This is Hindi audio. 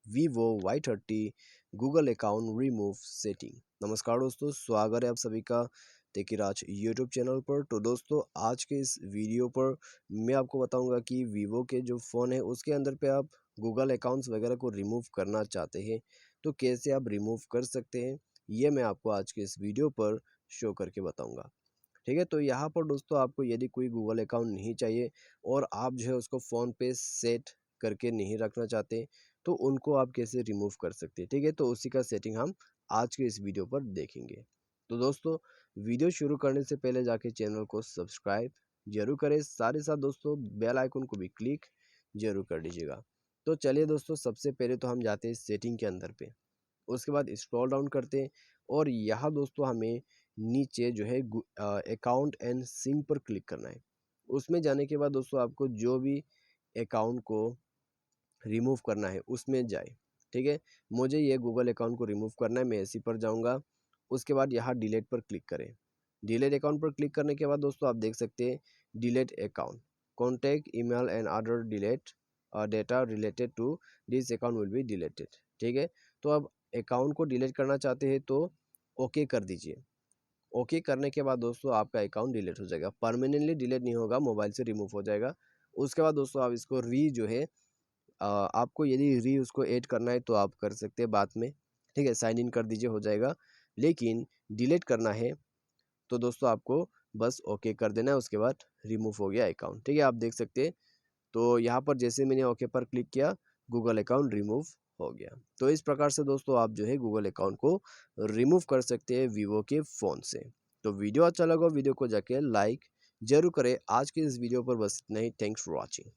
Vivo Y30 Google account remove setting. नमस्कार दोस्तों, स्वागत है आप सभी का टेकीराज यूट्यूब चैनल पर। तो दोस्तों, आज के इस वीडियो पर मैं आपको बताऊंगा कि वीवो के जो फ़ोन है उसके अंदर पे आप गूगल अकाउंट्स वगैरह को रिमूव करना चाहते हैं तो कैसे आप रिमूव कर सकते हैं, ये मैं आपको आज के इस वीडियो पर शो करके बताऊँगा। ठीक है, तो यहाँ पर दोस्तों आपको यदि कोई गूगल अकाउंट नहीं चाहिए और आप जो है उसको फ़ोन पे सेट करके नहीं रखना चाहते, तो उनको आप कैसे रिमूव कर सकते हैं। ठीक है, तो उसी का सेटिंग हम आज के इस वीडियो पर देखेंगे। तो दोस्तों, वीडियो शुरू करने से पहले जाके चैनल को सब्सक्राइब जरूर करें, साथ ही साथ दोस्तों बेल आइकन को भी क्लिक जरूर कर लीजिएगा। तो चलिए दोस्तों, सबसे पहले तो हम जाते हैं सेटिंग के अंदर पे, उसके बाद स्क्रॉल डाउन करते हैं और यहाँ दोस्तों हमें नीचे जो है अकाउंट एंड सिम पर क्लिक करना है। उसमें जाने के बाद दोस्तों आपको जो भी अकाउंट को रिमूव करना है उसमें जाए। ठीक है, मुझे ये गूगल अकाउंट को रिमूव करना है, मैं इसी पर जाऊंगा। उसके बाद यहाँ डिलीट पर क्लिक करें। डिलीट अकाउंट पर क्लिक करने के बाद दोस्तों आप देख सकते हैं delete account, contact email and other delete data related to this account will be deleted. ठीक है, तो अब अकाउंट को डिलीट करना चाहते हैं तो ओके कर दीजिए। ओके करने के बाद दोस्तों आपका अकाउंट डिलीट हो जाएगा, परमानेंटली डिलीट नहीं होगा, मोबाइल से रिमूव हो जाएगा। उसके बाद दोस्तों आप इसको री जो है आपको यदि री उसको ऐड करना है तो आप कर सकते हैं बाद में। ठीक है, साइन इन कर दीजिए, हो जाएगा। लेकिन डिलीट करना है तो दोस्तों आपको बस ओके कर देना है, उसके बाद रिमूव हो गया अकाउंट। ठीक है, आप देख सकते हैं। तो यहाँ पर जैसे मैंने ओके पर क्लिक किया, गूगल अकाउंट रिमूव हो गया। तो इस प्रकार से दोस्तों आप जो है गूगल अकाउंट को रिमूव कर सकते हैं वीवो के फ़ोन से। तो वीडियो अच्छा लगा, वीडियो को जाके लाइक जरूर करें। आज के इस वीडियो पर बस इतना ही। Thanks for watching.